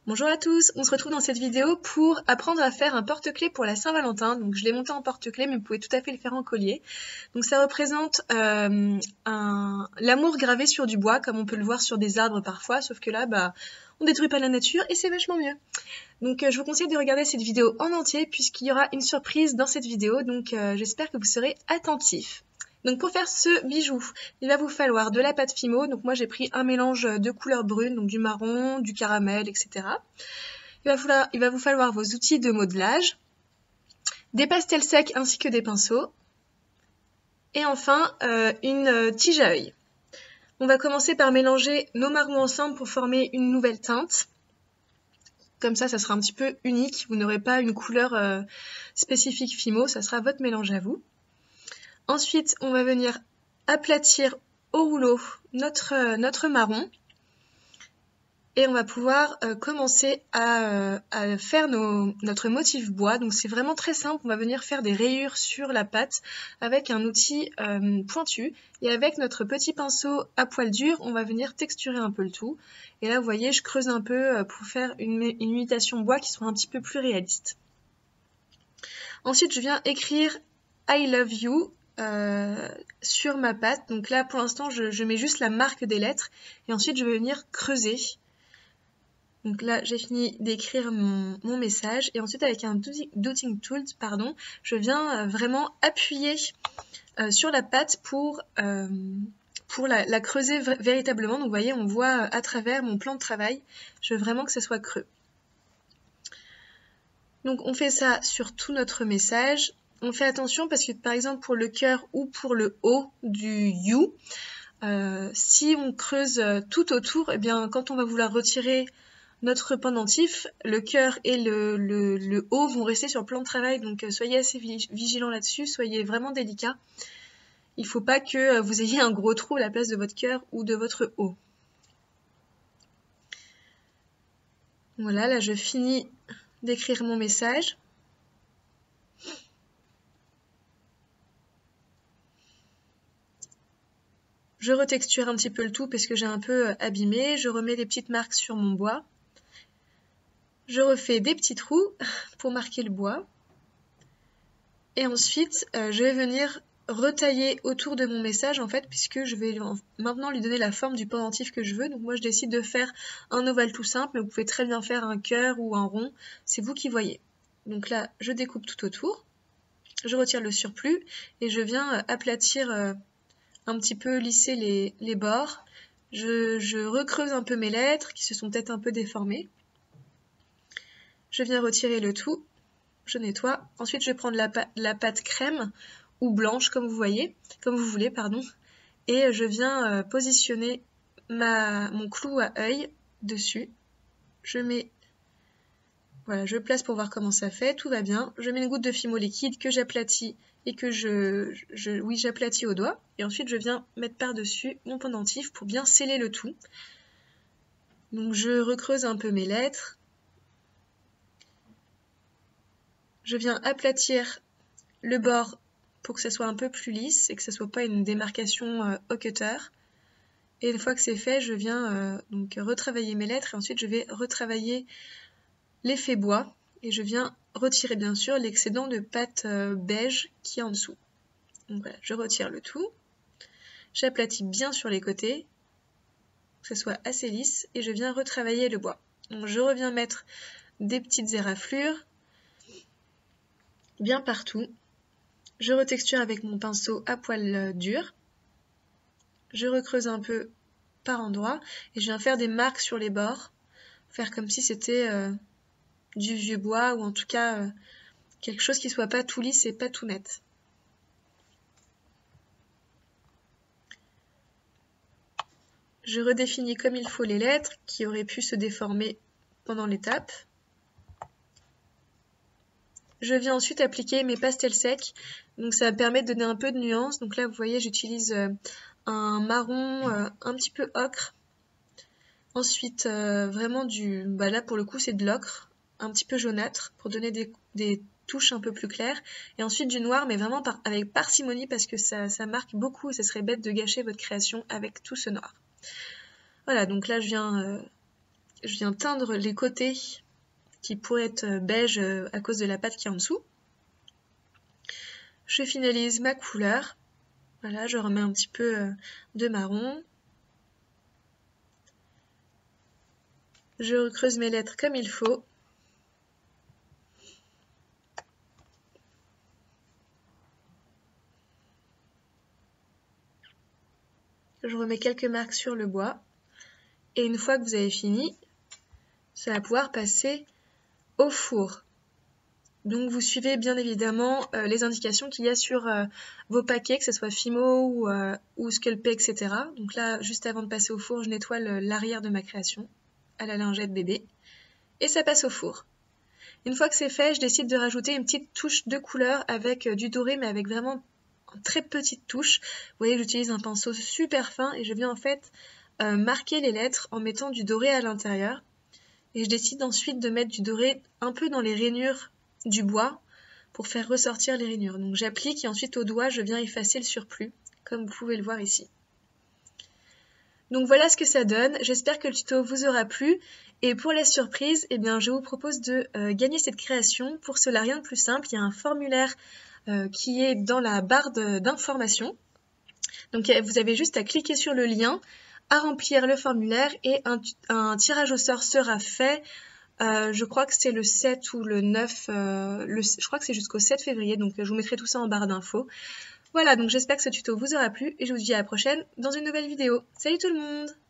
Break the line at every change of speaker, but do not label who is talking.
Bonjour à tous, on se retrouve dans cette vidéo pour apprendre à faire un porte-clés pour la Saint-Valentin. Donc je l'ai monté en porte-clés mais vous pouvez tout à fait le faire en collier. Donc ça représente l'amour gravé sur du bois comme on peut le voir sur des arbres parfois, sauf que là on détruit pas la nature et c'est vachement mieux. Donc je vous conseille de regarder cette vidéo en entier puisqu'il y aura une surprise dans cette vidéo, donc j'espère que vous serez attentifs. Donc pour faire ce bijou, il va vous falloir de la pâte Fimo. Donc moi j'ai pris un mélange de couleurs brunes, donc du marron, du caramel, etc. Il va vous falloir vos outils de modelage, des pastels secs ainsi que des pinceaux, et enfin une tige à œil. On va commencer par mélanger nos marrons ensemble pour former une nouvelle teinte. Comme ça sera un petit peu unique, vous n'aurez pas une couleur spécifique Fimo, ça sera votre mélange à vous. Ensuite, on va venir aplatir au rouleau notre marron et on va pouvoir commencer à faire notre motif bois. Donc c'est vraiment très simple, on va venir faire des rayures sur la pâte avec un outil pointu et avec notre petit pinceau à poil dur, on va venir texturer un peu le tout. Et là, vous voyez, je creuse un peu pour faire une imitation bois qui soit un petit peu plus réaliste. Ensuite, je viens écrire I love you sur ma pâte. Donc là pour l'instant je mets juste la marque des lettres et ensuite je vais venir creuser. Donc là j'ai fini d'écrire mon message et ensuite avec un Dotting Tools, je viens vraiment appuyer sur la pâte pour la creuser véritablement. Donc vous voyez, on voit à travers mon plan de travail, je veux vraiment que ça soit creux. Donc on fait ça sur tout notre message. On fait attention parce que par exemple pour le cœur ou pour le haut du you, si on creuse tout autour, et bien quand on va vouloir retirer notre pendentif, le cœur et le haut vont rester sur le plan de travail. Donc soyez assez vigilants là-dessus, soyez vraiment délicats. Il ne faut pas que vous ayez un gros trou à la place de votre cœur ou de votre haut. Voilà, là je finis d'écrire mon message. Je retexture un petit peu le tout parce que j'ai un peu abîmé. Je remets des petites marques sur mon bois. Je refais des petits trous pour marquer le bois. Et ensuite, je vais venir retailler autour de mon message en fait, puisque je vais maintenant lui donner la forme du pendentif que je veux. Donc moi je décide de faire un ovale tout simple, mais vous pouvez très bien faire un cœur ou un rond. C'est vous qui voyez. Donc là, je découpe tout autour. Je retire le surplus et je viens aplatir un petit peu lisser les bords. Je recreuse un peu mes lettres qui se sont peut-être un peu déformées. Je viens retirer le tout, je nettoie. Ensuite, je vais prendre la pâte crème ou blanche, comme vous voulez, et je viens positionner mon clou à œil dessus. Voilà, je place pour voir comment ça fait, tout va bien. Je mets une goutte de Fimo liquide que j'aplatis et que j'aplatis au doigt. Et ensuite, je viens mettre par-dessus mon pendentif pour bien sceller le tout. Donc, je recreuse un peu mes lettres. Je viens aplatir le bord pour que ça soit un peu plus lisse et que ça soit pas une démarcation au cutter. Et une fois que c'est fait, je viens donc retravailler mes lettres et ensuite je vais retravailler l'effet bois et je viens retirer bien sûr l'excédent de pâte beige qui est en dessous. Donc voilà, je retire le tout, j'aplatis bien sur les côtés, que ce soit assez lisse et je viens retravailler le bois. Donc je reviens mettre des petites éraflures bien partout. Je retexture avec mon pinceau à poil dur. Je recreuse un peu par endroits et je viens faire des marques sur les bords, faire comme si c'était du vieux bois ou en tout cas quelque chose qui soit pas tout lisse et pas tout net. Je redéfinis comme il faut les lettres qui auraient pu se déformer pendant l'étape. Je viens ensuite appliquer mes pastels secs, donc ça va permettre de donner un peu de nuance. Donc là vous voyez j'utilise un marron un petit peu ocre. Ensuite vraiment là pour le coup c'est de l'ocre, un petit peu jaunâtre pour donner des touches un peu plus claires. Et ensuite du noir mais vraiment avec parcimonie parce que ça marque beaucoup et ça serait bête de gâcher votre création avec tout ce noir. Voilà, donc là je viens je viens teindre les côtés qui pourraient être beige à cause de la pâte qui est en dessous. Je finalise ma couleur. Voilà, je remets un petit peu de marron. Je recreuse mes lettres comme il faut. Je remets quelques marques sur le bois. Et une fois que vous avez fini, ça va pouvoir passer au four. Donc vous suivez bien évidemment les indications qu'il y a sur vos paquets, que ce soit Fimo ou Sculpey, etc. Donc là, juste avant de passer au four, je nettoie l'arrière de ma création à la lingette bébé. Et ça passe au four. Une fois que c'est fait, je décide de rajouter une petite touche de couleur avec du doré, mais avec vraiment une très petite touche. Vous voyez, j'utilise un pinceau super fin et je viens en fait marquer les lettres en mettant du doré à l'intérieur. Et je décide ensuite de mettre du doré un peu dans les rainures du bois pour faire ressortir les rainures. Donc j'applique et ensuite au doigt je viens effacer le surplus, comme vous pouvez le voir ici. Donc voilà ce que ça donne, j'espère que le tuto vous aura plu. Et pour la surprise, eh bien, je vous propose de gagner cette création. Pour cela, rien de plus simple, il y a un formulaire qui est dans la barre d'informations. Donc vous avez juste à cliquer sur le lien, à remplir le formulaire et un tirage au sort sera fait. Je crois que c'est le 7 ou le 9, je crois que c'est jusqu'au 7 février, donc je vous mettrai tout ça en barre d'infos. Voilà, donc j'espère que ce tuto vous aura plu et je vous dis à la prochaine dans une nouvelle vidéo. Salut tout le monde!